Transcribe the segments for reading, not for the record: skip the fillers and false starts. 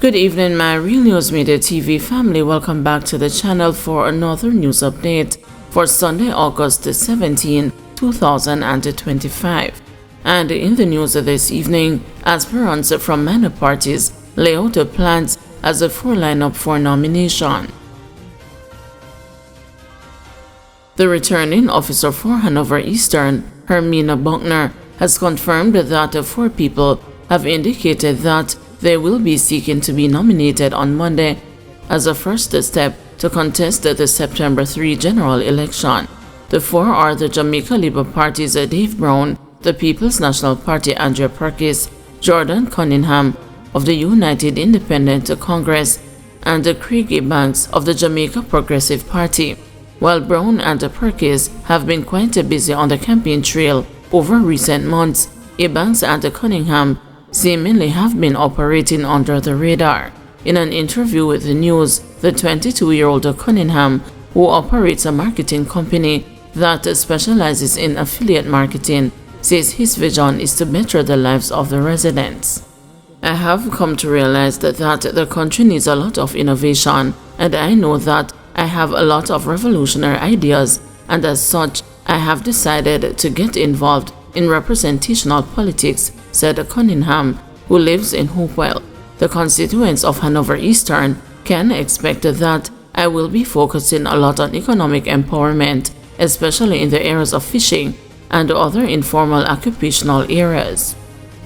Good evening, my Real News Media TV family. Welcome back to the channel for another news update for Sunday, August 17, 2025. And in the news this evening, aspirants from many parties lay out their plans as a full lineup for nomination. The returning officer for Hanover Eastern, Hermina Buckner, has confirmed that 4 people have indicated that they will be seeking to be nominated on Monday as a first step to contest the September 3 general election. The 4 are the Jamaica Labour Party's Dave Brown, the People's National Party Andrea Perkis, Jordan Cunningham of the United Independent Congress, and Craig Banks of the Jamaica Progressive Party. While Brown and Perkis have been quite busy on the campaign trail over recent months, Banks and Cunningham seemingly have been operating under the radar. In an interview with the news, the 22-year-old Cunningham, who operates a marketing company that specializes in affiliate marketing, says his vision is to better the lives of the residents. I have come to realize that the country needs a lot of innovation, and I know that I have a lot of revolutionary ideas, and as such, I have decided to get involved in representational politics, said Cunningham, who lives in Hopewell. The constituents of Hanover Eastern can expect that I will be focusing a lot on economic empowerment, especially in the areas of fishing and other informal occupational areas.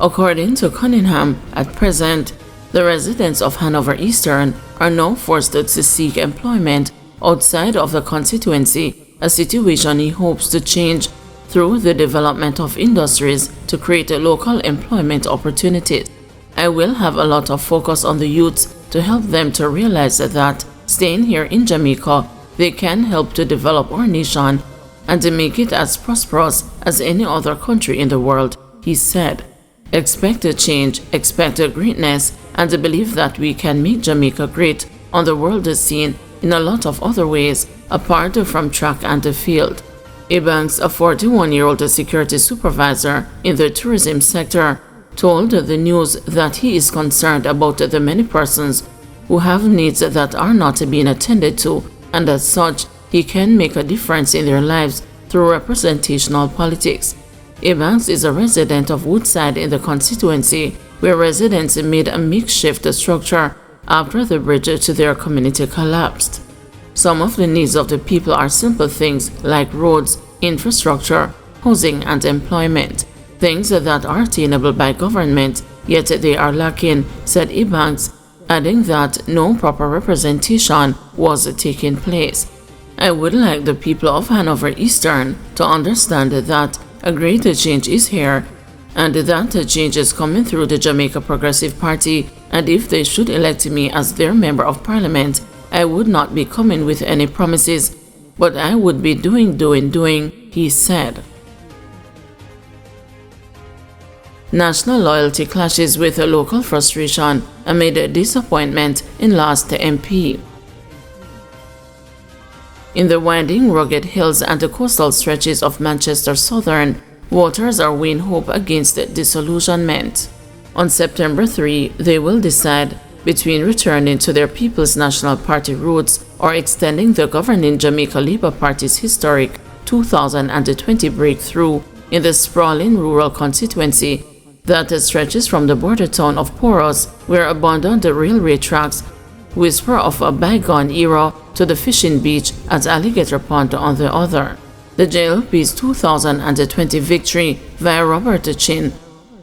According to Cunningham, at present, the residents of Hanover Eastern are now forced to seek employment outside of the constituency, a situation he hopes to change through the development of industries to create local employment opportunities. I will have a lot of focus on the youths to help them to realize that staying here in Jamaica, they can help to develop our nation and to make it as prosperous as any other country in the world, he said. Expect a change, expect a greatness, and believe that we can make Jamaica great on the world scene in a lot of other ways, apart from track and the field. Banks, a 41-year-old security supervisor in the tourism sector, told the news that he is concerned about the many persons who have needs that are not being attended to, and as such, he can make a difference in their lives through representational politics. Banks is a resident of Woodside in the constituency, where residents made a makeshift structure after the bridge to their community collapsed. Some of the needs of the people are simple things like roads, infrastructure, housing, and employment, things that are attainable by government, yet they are lacking, said Banks, adding that no proper representation was taking place. I would like the people of Hanover Eastern to understand that a great change is here, and that change is coming through the Jamaica Progressive Party, and if they should elect me as their member of parliament, I would not be coming with any promises, but I would be doing, he said. National loyalty clashes with local frustration amid disappointment in last MP. In the winding, rugged hills and the coastal stretches of Manchester Southern, voters are weighing hope against disillusionment. On September 3, they will decide between returning to their People's National Party roots or extending the governing Jamaica Labour Party's historic 2020 breakthrough in the sprawling rural constituency that stretches from the border town of Poros, where abandoned railway tracks whisper of a bygone era, to the fishing beach at Alligator Pond on the other. The JLP's 2020 victory via Robert Chin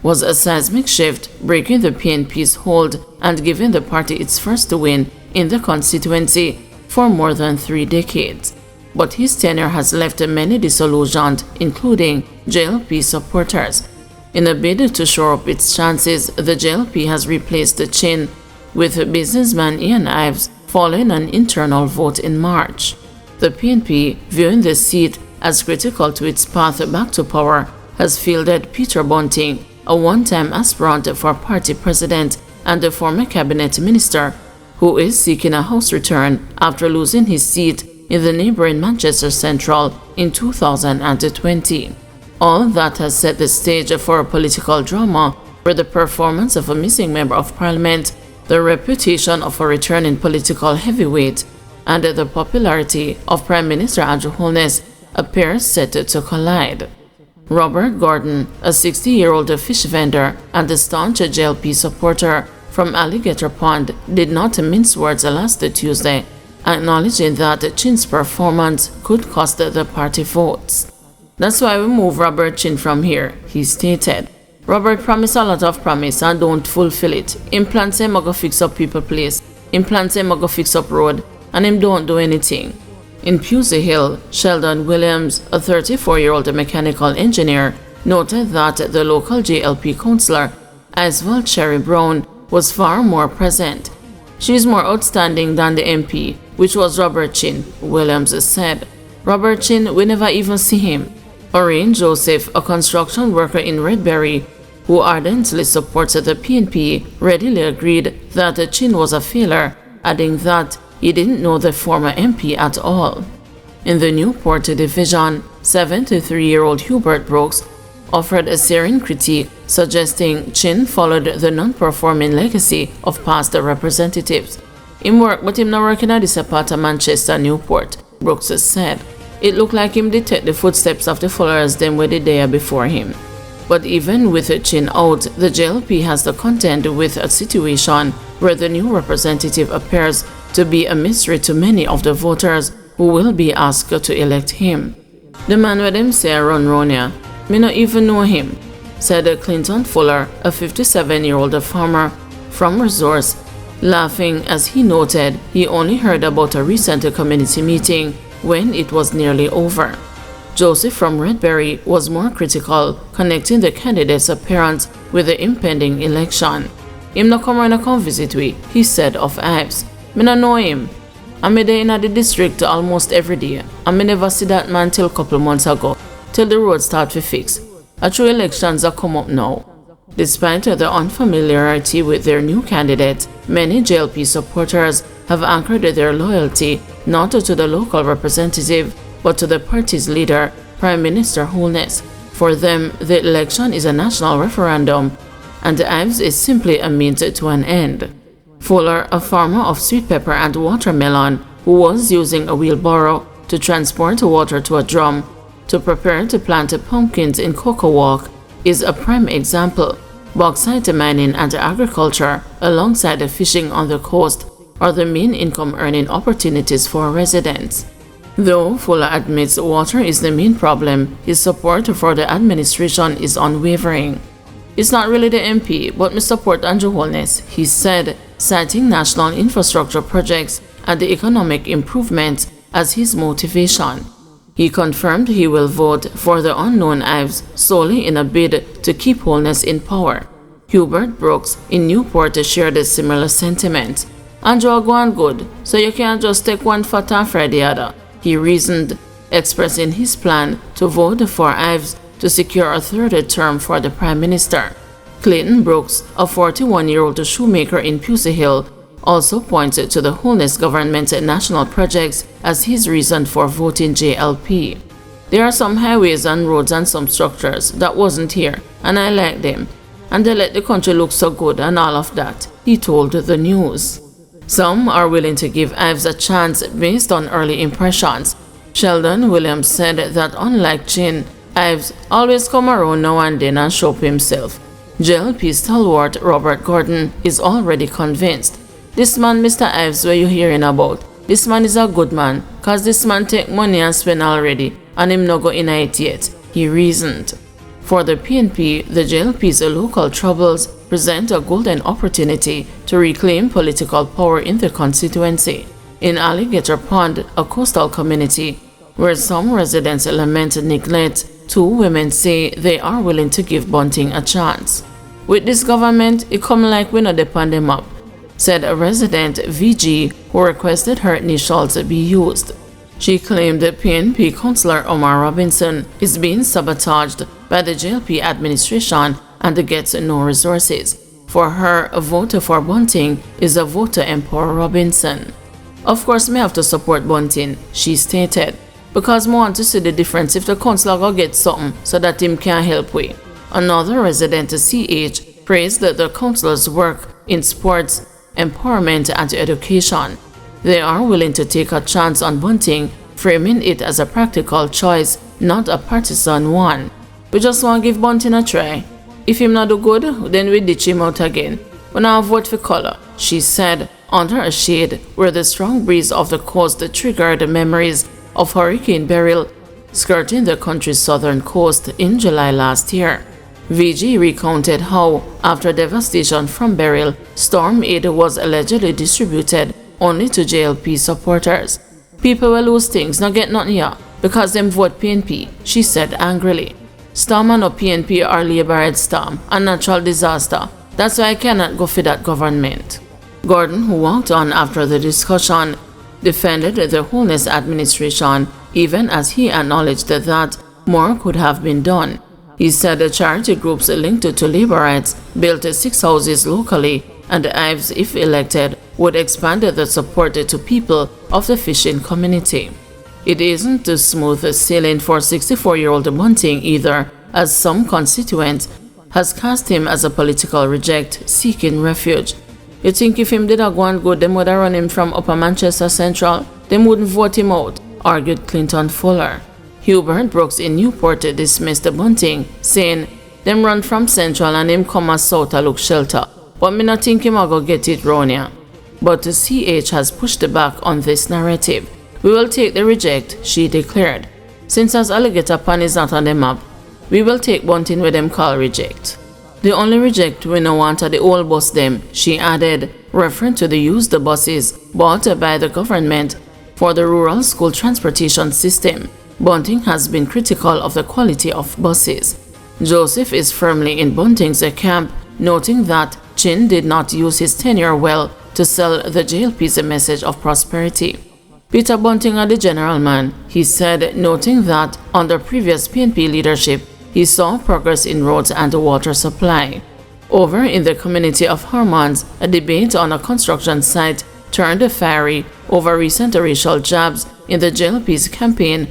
was a seismic shift, breaking the PNP's hold and giving the party its first win in the constituency for more than 3 decades. But his tenure has left many disillusioned, including JLP supporters. In a bid to shore up its chances, the JLP has replaced Chin with businessman Ian Ives following an internal vote in March. The PNP, viewing the seat as critical to its path back to power, has fielded Peter Bunting, a one-time aspirant for party president and a former cabinet minister, who is seeking a House return after losing his seat in the neighboring Manchester Central in 2020. All that has set the stage for a political drama where the performance of a missing member of parliament the reputation of a returning political heavyweight and the popularity of Prime Minister Andrew Holness appears set to collide. Robert Gordon, a 60-year-old fish vendor and a staunch JLP supporter from Alligator Pond, did not mince words last Tuesday, acknowledging that Chin's performance could cost the party votes. "That's why we move Robert Chin from here," he stated. "Robert promised a lot of promise and don't fulfill it. Him plan say him go fix up people place. Him plan say him go fix up road, and him don't do anything." In Pusey Hill, Sheldon Williams, a 34-year-old mechanical engineer, noted that the local JLP councillor, Iswell Cherry Brown, was far more present. "She is more outstanding than the MP, which was Robert Chin," Williams said. "Robert Chin, we never even see him." Oreen Joseph, a construction worker in Redberry, who ardently supports the PNP, readily agreed that Chin was a failure, adding that he didn't know the former MP at all. In the Newport division, 73-year-old Hubert Brooks offered a searing critique, suggesting Chin followed the non-performing legacy of past representatives. "Him work, but him not working at this part of Manchester, Newport," Brooks said. "It looked like him did take the footsteps of the followers them were there before him." But even with Chin out, the JLP has to contend with a situation where the new representative appears to be a mystery to many of the voters who will be asked to elect him. "The man with them say run round here, me not even know him," said Clinton Fuller, a 57-year-old farmer from Resource, laughing as he noted he only heard about a recent community meeting when it was nearly over. Joseph from Redberry was more critical, connecting the candidate's appearance with the impending election. "Him no come round and come visit we," he said of Ives. "Me no know him. I'm there in the district almost every day, and me never see that man till couple months ago, till the road start to fix. A true elections are come up now." Despite the unfamiliarity with their new candidate, many JLP supporters have anchored their loyalty not to the local representative, but to the party's leader, Prime Minister Holness. For them, the election is a national referendum, and Ives is simply a means to an end. Fuller, a farmer of sweet pepper and watermelon, who was using a wheelbarrow to transport water to a drum to prepare to plant pumpkins in Cocoa Walk, is a prime example. Bauxite mining and agriculture, alongside the fishing on the coast, are the main income-earning opportunities for residents. Though Fuller admits water is the main problem, his support for the administration is unwavering. "It's not really the MP, but me support Andrew Holness," he said, citing national infrastructure projects and the economic improvements as his motivation. He confirmed he will vote for the unknown Ives solely in a bid to keep Holness in power. Hubert Brooks in Newport shared a similar sentiment. "Andrew go on good, so you can't just take one foot and fry the other," he reasoned, expressing his plan to vote for Ives to secure a third term for the Prime Minister. Clayton Brooks, a 41-year-old shoemaker in Pusey Hill, also pointed to the Holness government's national projects as his reason for voting JLP. "There are some highways and roads and some structures that wasn't here, and I like them. And they let the country look so good and all of that," he told the news. Some are willing to give Ives a chance based on early impressions. Sheldon Williams said that unlike Chin, Ives always come around now and then and show up himself. JLP stalwart Robert Gordon is already convinced. "This man Mr. Ives where you hearing about, this man is a good man, cause this man take money and spend already, and him no go in it yet," he reasoned. For the PNP, the JLP's local troubles present a golden opportunity to reclaim political power in the constituency. In Alligator Pond, a coastal community, where some residents lament neglect, two women say they are willing to give Bunting a chance. "With this government, it come like we no depend them up," said a resident, VG, who requested her initials be used. She claimed that PNP Councillor Omar Robinson is being sabotaged by the JLP administration and gets no resources. For her, a vote for Bunting is a vote to empower Robinson. "Of course, me have to support Bunting," she stated, "because me want to see the difference if the councillor go get something so that him can help we." Another resident, CH, praised the councillor's work in sports empowerment, and education. They are willing to take a chance on Bunting, framing it as a practical choice, not a partisan one. We just want to give Bunting a try. If him not do good, then we ditch him out again. We now vote for color, she said, under a shade where the strong breeze of the coast triggered memories of Hurricane Beryl skirting the country's southern coast in July last year. VG recounted how, after devastation from Beryl, storm aid was allegedly distributed only to JLP supporters. People will lose things, not get nothing here, because them vote PNP, she said angrily. Storm and no PNP are labor-ed storm, a natural disaster. That's why I cannot go for that government. Gordon, who walked on after the discussion, defended the Holness administration, even as he acknowledged that more could have been done. He said the charity groups linked to labor rights built 6 houses locally, and Ives, if elected, would expand the support to people of the fishing community. It isn't a smooth sailing for 64-year-old Bunting either, as some constituents has cast him as a political reject seeking refuge. You think if him did a go and good, them would have run him from Upper Manchester Central? Them wouldn't vote him out, argued Clinton Fuller. Hubert Brooks in Newport dismissed Bunting, saying, them run from Central and him come as south a look shelter, but me not think him a go get it round here. But the CH has pushed back on this narrative. We will take the reject, she declared. Since as alligator pan is not on the map, we will take Bunting with them call reject. The only reject we no want are the old bus them, she added, referring to the used buses bought by the government for the rural school transportation system. Bunting has been critical of the quality of buses. Joseph is firmly in Bunting's camp, noting that Chin did not use his tenure well to sell the JLP's message of prosperity. Peter Bunting are the general man, he said, noting that under previous PNP leadership, he saw progress in roads and water supply. Over in the community of Harmons, a debate on a construction site turned fiery over recent racial jabs in the JLP's campaign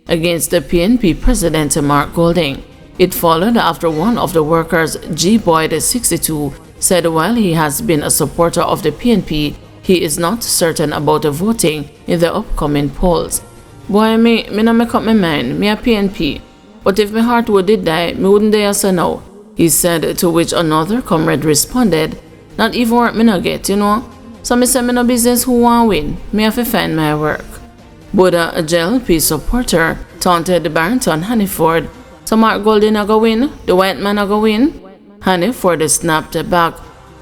against the PNP president Mark Golding. It followed after one of the workers, G. Boyd, 62, said while he has been a supporter of the PNP, he is not certain about the voting in the upcoming polls. Boy, me no make up my mind, me a PNP. But if my heart would did die, me wouldn't dare say no, he said, to which another comrade responded, not even work me no get, you know. So me say me no business who want win, me have to find my work. But a JLP supporter taunted Barrington Hanniford, so Mark Golding a go win, the white man a go win? Hanniford snapped back,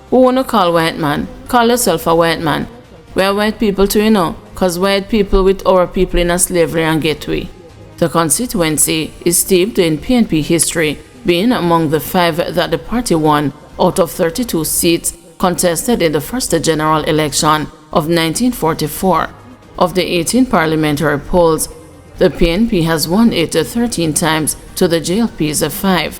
who wanna call white man? Call yourself a white man. We are white people too, you know, cause white people with our people in a slavery and get we. The constituency is steeped in PNP history, being among the 5 that the party won out of 32 seats contested in the first general election of 1944. Of the 18 parliamentary polls, the PNP has won it 13 times to the JLP's 5.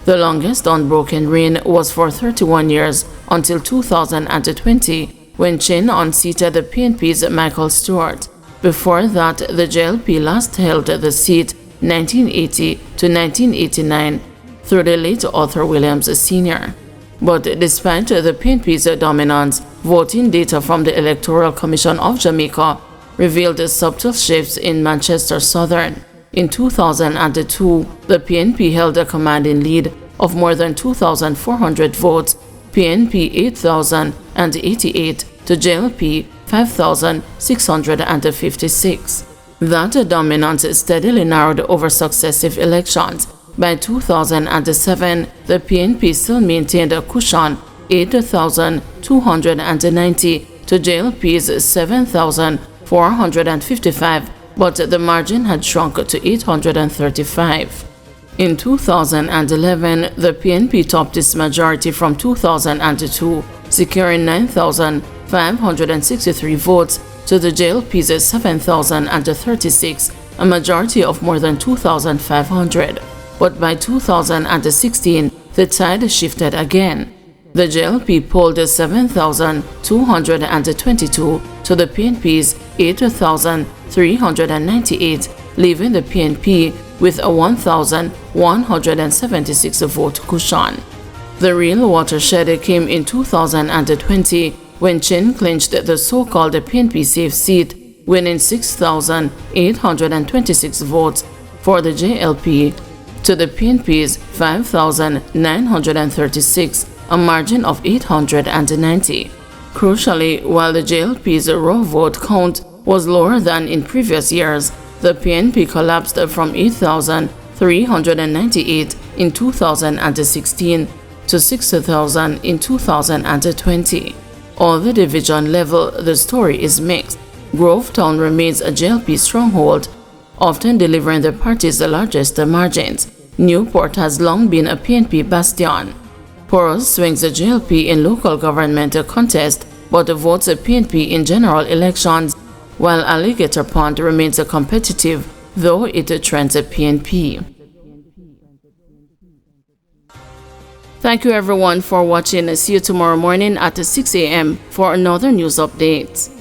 The longest unbroken reign was for 31 years until 2020, when Chin unseated the PNP's Michael Stewart. Before that, the JLP last held the seat 1980 to 1989 through the late Arthur Williams Sr. But despite the PNP's dominance, voting data from the Electoral Commission of Jamaica revealed subtle shifts in Manchester Southern. In 2002, the PNP held a commanding lead of more than 2,400 votes, PNP 8,088 to JLP 5,656. That dominance steadily narrowed over successive elections. By 2007, the PNP still maintained a cushion 8,290 to JLP's 7,455, but the margin had shrunk to 835. In 2011, the PNP topped its majority from 2002, securing 9,563 votes to the JLP's 7,036, a majority of more than 2,500. But by 2016, the tide shifted again. The JLP polled 7,222 to the PNP's 8,398, leaving the PNP with a 1,176 vote cushion. The real watershed came in 2020 when Chin clinched the so-called PNP safe seat, winning 6,826 votes for the JLP to the PNP's 5,936, a margin of 890. Crucially, while the JLP's raw vote count was lower than in previous years, the PNP collapsed from 8,398 in 2016 to 6,000 in 2020. On the division level, the story is mixed. Grovetown remains a JLP stronghold, often delivering the party's largest margins. Newport has long been a PNP bastion. Porous swings the JLP in local government contest, but votes a PNP in general elections, while Alligator Pond remains competitive, though it trends a PNP. Thank you everyone for watching. See you tomorrow morning at 6 a.m. for another news update.